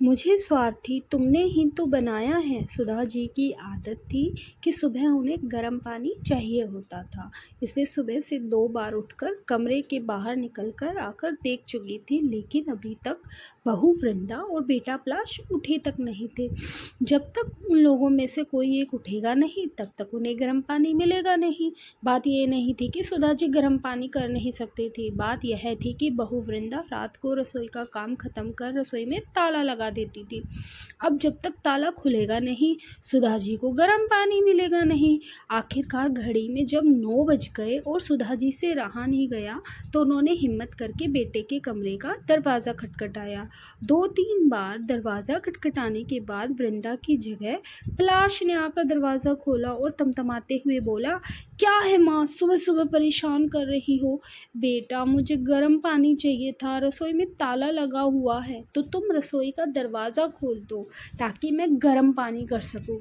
मुझे स्वार्थी तुमने ही तो बनाया है। सुधा जी की आदत थी कि सुबह उन्हें गर्म पानी चाहिए होता था, इसलिए सुबह से 2 बार उठकर कमरे के बाहर निकलकर आकर देख चुकी थी, लेकिन अभी तक बहू वृंदा और बेटा पलाश उठे तक नहीं थे। जब तक उन लोगों में से कोई एक उठेगा नहीं, तब तक उन्हें गर्म पानी मिलेगा नहीं। बात ये नहीं थी कि सुधा जी गर्म पानी कर नहीं सकती थी, बात यह थी कि बहू वृंदा रात को रसोई का काम खत्म कर रसोई में ताला लगा देती थी। अब जब तक ताला खुलेगा नहीं, सुधा जी को गर्म पानी मिलेगा नहीं। आखिरकार घड़ी में जब 9 बज गए और सुधा जी से रहा नहीं गया, तो उन्होंने हिम्मत करके बेटे के कमरे का दरवाज़ा खटखटाया। 2-3 बार दरवाज़ा खटखटाने के बाद वृंदा की जगह पलाश ने आकर दरवाज़ा खोला और तमतमाते हुए बोला, क्या है माँ, सुबह सुबह परेशान कर रही हो? बेटा, मुझे गर्म पानी चाहिए था, रसोई में ताला लगा हुआ है, तो तुम रसोई का दरवाज़ा खोल दो ताकि मैं गर्म पानी कर सकूं।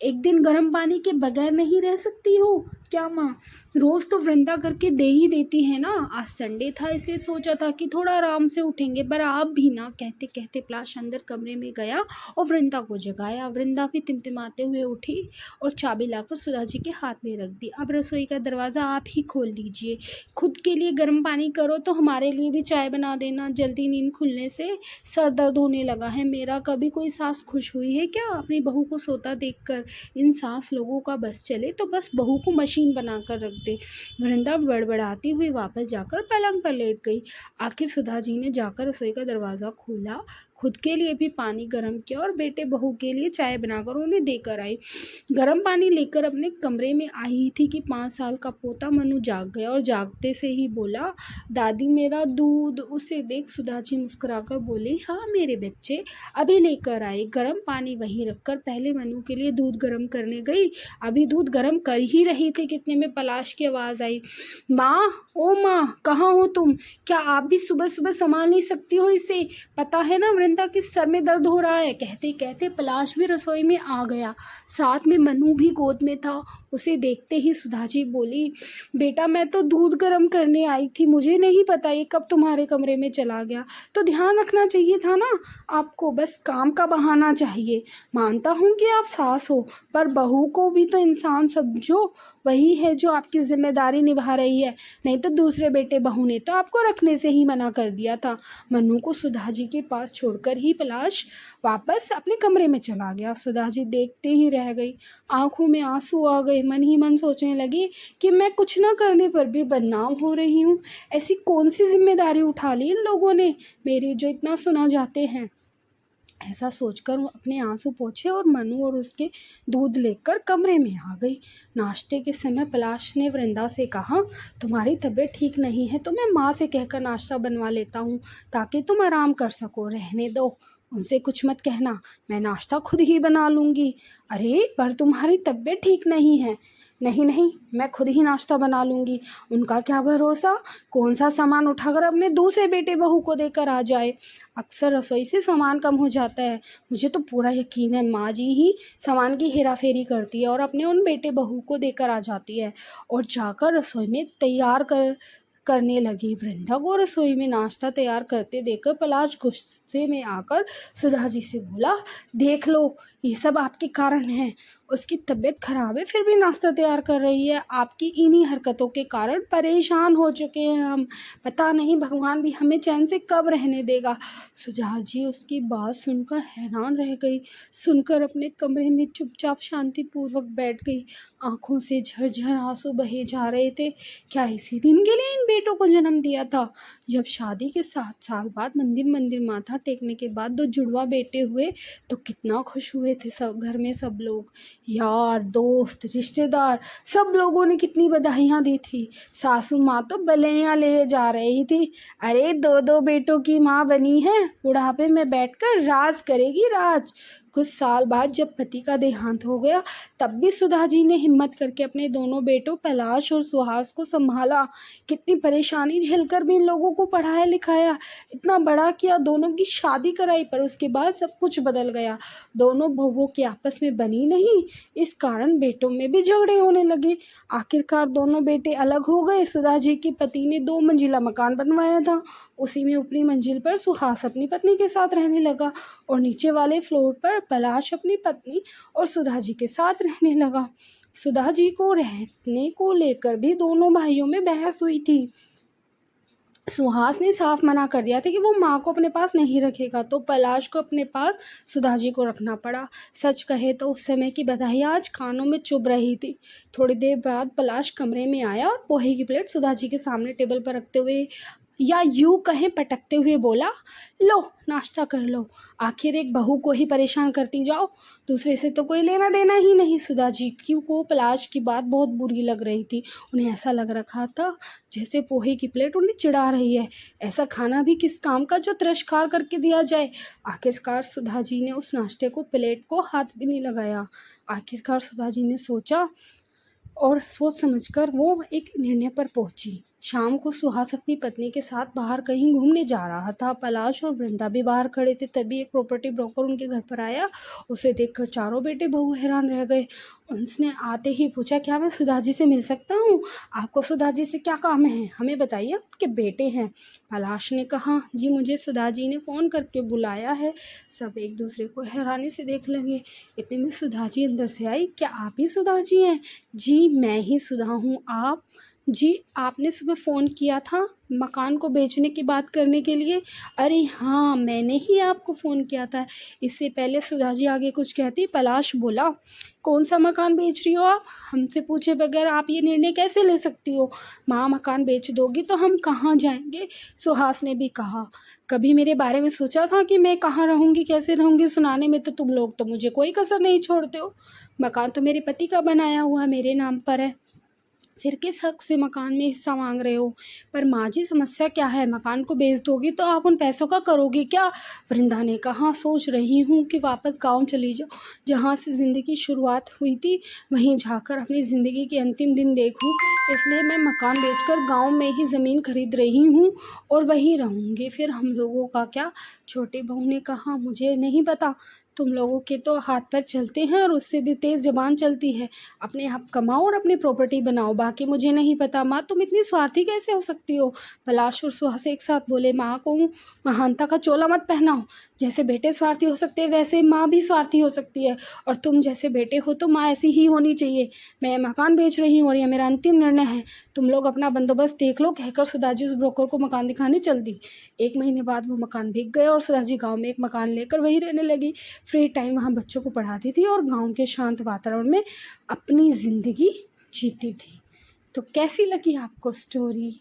एक दिन गर्म पानी के बगैर नहीं रह सकती हो क्या माँ? रोज़ तो वृंदा करके दे ही देती है ना। आज संडे था, इसलिए सोचा था कि थोड़ा आराम से उठेंगे, पर आप भी ना। कहते कहते पलाश अंदर कमरे में गया और वृंदा को जगाया। वृंदा भी टिमटिमाते हुए उठी और चाबी लाकर सुधा जी के हाथ में रख दी। अब रसोई का दरवाज़ा आप ही खोल दीजिए। खुद के लिए गर्म पानी करो तो हमारे लिए भी चाय बना देना। जल्दी नींद खुलने से सर दर्द होने लगा है मेरा। कभी कोई सास खुश हुई है क्या अपनी बहू को सोता देखकर? इन सास लोगों का बस चले तो बस बहू को मशीन बनाकर रख दे। वृंदा बड़बड़ाती हुई वापस जाकर पलंग पर लेट गई। आखिर सुधा जी ने जाकर रसोई का दरवाज़ा खोला, खुद के लिए भी पानी गर्म किया और बेटे बहू के लिए चाय बनाकर उन्हें देकर आई। गर्म पानी लेकर अपने कमरे में आई थी कि 5 साल का पोता मनु जाग गया और जागते से ही बोला, दादी मेरा दूध। उसे देख सुधा जी मुस्कुराकर बोली, हाँ मेरे बच्चे, अभी लेकर आए। गर्म पानी वहीं रखकर पहले मनु के लिए दूध गर्म करने गई। अभी दूध गर्म कर ही रही थी, कितने में पलाश की आवाज़ आई, माँ, ओ माँ, कहाँ हो तुम? क्या आप भी सुबह सुबह संभाल नहीं सकती हो इसे? पता है ना वृंदा के सर में दर्द हो रहा है। कहते कहते पलाश भी रसोई में आ गया, साथ में मनु भी गोद में था। उसे देखते ही सुधा जी बोली, बेटा मैं तो दूध गर्म करने आई थी, मुझे नहीं पता ये कब तुम्हारे कमरे में चला गया। तो ध्यान रखना चाहिए था ना आपको, बस काम का बहाना चाहिए। मानता हूँ कि आप सास हो, पर बहू को भी तो इंसान समझो। वही है जो आपकी जिम्मेदारी निभा रही है, नहीं तो दूसरे बेटे बहू ने तो आपको रखने से ही मना कर दिया था। मनु को सुधा जी के पास छोड़कर ही पलाश वापस अपने कमरे में चला गया। सुधा जी देखते ही रह गई, आंखों में आंसू आ गए। मन ही मन सोचने लगी कि मैं कुछ न करने पर भी बदनाम हो रही हूँ। ऐसी कौन सी जिम्मेदारी उठा ली इन लोगों ने मेरी, जो इतना सुना जाते हैं। ऐसा सोचकर वो अपने आंसू पोंछे और मनु और उसके दूध लेकर कमरे में आ गई। नाश्ते के समय पलाश ने वृंदा से कहा, तुम्हारी तबीयत ठीक नहीं है तो मैं माँ से कहकर नाश्ता बनवा लेता हूँ ताकि तुम आराम कर सको। रहने दो, उनसे कुछ मत कहना, मैं नाश्ता खुद ही बना लूँगी। अरे पर तुम्हारी तबीयत ठीक नहीं है। नहीं नहीं, मैं खुद ही नाश्ता बना लूँगी। उनका क्या भरोसा, कौन सा सामान उठाकर अपने दूसरे बेटे बहू को देकर आ जाए। अक्सर रसोई से सामान कम हो जाता है। मुझे तो पूरा यकीन है माँ जी ही सामान की हेरा फेरी करती है और अपने उन बेटे बहू को देकर आ जाती है। और जाकर रसोई में तैयार करने लगी। वृंदा को रसोई में नाश्ता तैयार करते देखकर पलाश गुस्से में आकर सुधा जी से बोला, देख लो ये सब आपके कारण है। उसकी तबीयत खराब है फिर भी नाश्ता तैयार कर रही है। आपकी इन्हीं हरकतों के कारण परेशान हो चुके हैं हम। पता नहीं भगवान भी हमें चैन से कब रहने देगा। सुधा जी उसकी बात सुनकर हैरान रह गई, सुनकर अपने कमरे में चुपचाप शांतिपूर्वक बैठ गई। आंखों से झरझर आंसू बहे जा रहे थे। क्या इसी दिन के लिए इन बेटों को जन्म दिया था? जब शादी के 7 साल बाद मंदिर माथा टेकने के बाद 2 जुड़वा बेटे हुए तो कितना खुश हुए थे सब घर में सब लोग। यार दोस्त रिश्तेदार सब लोगों ने कितनी बधाइयाँ दी थी। सासू माँ तो बलैया ले जा रही थी, अरे 2-2 बेटों की माँ बनी है, बुढ़ापे में बैठकर राज करेगी राज। कुछ साल बाद जब पति का देहांत हो गया तब भी सुधा जी ने हिम्मत करके अपने दोनों बेटों कैलाश और सुहास को संभाला। कितनी परेशानी झेलकर भी इन लोगों को पढ़ाया लिखाया, इतना बड़ा किया, दोनों की शादी कराई, पर उसके बाद सब कुछ बदल गया। दोनों बहुओं की आपस में बनी नहीं, इस कारण बेटों में भी झगड़े होने लगे। आखिरकार दोनों बेटे अलग हो गए। सुधा जी के पति ने 2 मंजिला मकान बनवाया था, उसी में ऊपरी मंजिल पर सुहास अपनी पत्नी के साथ रहने लगा और नीचे वाले फ्लोर पर कैलाश अपनी पत्नी और सुधा जी के साथ रहने लगा। सुधा जी को रहने को लेकर भी दोनों भाइयों में बहस हुई थी। सुहास ने साफ मना कर दिया था कि वो माँ को अपने पास नहीं रखेगा, तो कैलाश को अपने पास सुधा जी को रखना पड़ा। सच कहे तो उस समय की बधाई आज कानों में चुभ रही थी। थोड़ी देर बाद कैलाश कमरे में आया और पोहे की प्लेट सुधा जी के सामने टेबल पर रखते हुए, या यूं कहें पटकते हुए बोला, लो नाश्ता कर लो, आखिर एक बहू को ही परेशान करती जाओ, दूसरे से तो कोई लेना देना ही नहीं। सुधा जी को कैलाश की बात बहुत बुरी लग रही थी। उन्हें ऐसा लग रखा था जैसे पोहे की प्लेट उन्हें चिढ़ा रही है। ऐसा खाना भी किस काम का जो तिरस्कार करके दिया जाए। आखिरकार सुधा जी ने उस नाश्ते को प्लेट को हाथ भी नहीं लगाया। आखिरकार सुधा जी ने सोचा और सोच समझकर वो एक निर्णय पर पहुंची। शाम को सुहास अपनी पत्नी के साथ बाहर कहीं घूमने जा रहा था। कैलाश और वृंदा भी बाहर खड़े थे। तभी एक प्रॉपर्टी ब्रोकर उनके घर पर आया। उसे देखकर चारों बेटे बहू हैरान रह गए। उसने आते ही पूछा, क्या मैं सुधा जी से मिल सकता हूँ? आपको सुधा जी से क्या काम है, हमें बताइए, उनके बेटे हैं। कैलाश ने कहा, जी मुझे सुधा जी ने फ़ोन करके बुलाया है। सब एक दूसरे को हैरानी से देख लगे। इतने में सुधा जी अंदर से आई। क्या आप ही सुधा जी हैं? जी मैं ही सुधा हूँ। आप? जी आपने सुबह फ़ोन किया था मकान को बेचने की बात करने के लिए। अरे हाँ, मैंने ही आपको फ़ोन किया था। इससे पहले सुधा जी आगे कुछ कहती, कैलाश बोला, कौन सा मकान बेच रही हो आप? हमसे पूछे बगैर आप ये निर्णय कैसे ले सकती हो? माँ मकान बेच दोगी तो हम कहाँ जाएंगे? सुहास ने भी कहा, कभी मेरे बारे में सोचा था कि मैं कहाँ रहूँगी, कैसे रहूँगी? सुनाने में तो तुम लोग तो मुझे कोई कसर नहीं छोड़ते हो। मकान तो मेरे पति का बनाया हुआ मेरे नाम पर है, फिर किस हक से मकान में हिस्सा मांग रहे हो? पर माँ जी समस्या क्या है? मकान को बेच दोगी तो आप उन पैसों का करोगे क्या? वृंदा ने कहा, सोच रही हूँ कि वापस गांव चली जाऊँ, जहाँ से ज़िंदगी की शुरुआत हुई थी, वहीं जाकर अपनी ज़िंदगी के अंतिम दिन देखूँ। इसलिए मैं मकान बेचकर गांव में ही ज़मीन खरीद रही हूँ और वहीं रहूँगी। फिर हम लोगों का क्या? छोटी बहू ने कहा, मुझे नहीं पता, तुम लोगों के तो हाथ पैर चलते हैं और उससे भी तेज़ ज़बान चलती है। अपने आप कमाओ और अपनी प्रॉपर्टी बनाओ, बाकी मुझे नहीं पता। माँ तुम इतनी स्वार्थी कैसे हो सकती हो? कैलाश और सुहास एक साथ बोले, माँ को महानता का चोला मत पहनाओ। जैसे बेटे स्वार्थी हो सकते हैं वैसे माँ भी स्वार्थी हो सकती है, और तुम जैसे बेटे हो तो माँ ऐसी ही होनी चाहिए। मैं मकान बेच रही हूँ और यह मेरा अंतिम निर्णय है। तुम लोग अपना बंदोबस्त देख लो, कहकर सुधा जी उस ब्रोकर को मकान दिखाने चल दी। 1 महीने बाद वो मकान बिक गया और सुधा जी गाँव में एक मकान लेकर वहीं रहने लगी। फ्री टाइम वहाँ बच्चों को पढ़ाती थी और गाँव के शांत वातावरण में अपनी ज़िंदगी जीती थी। तो कैसी लगी आपको स्टोरी?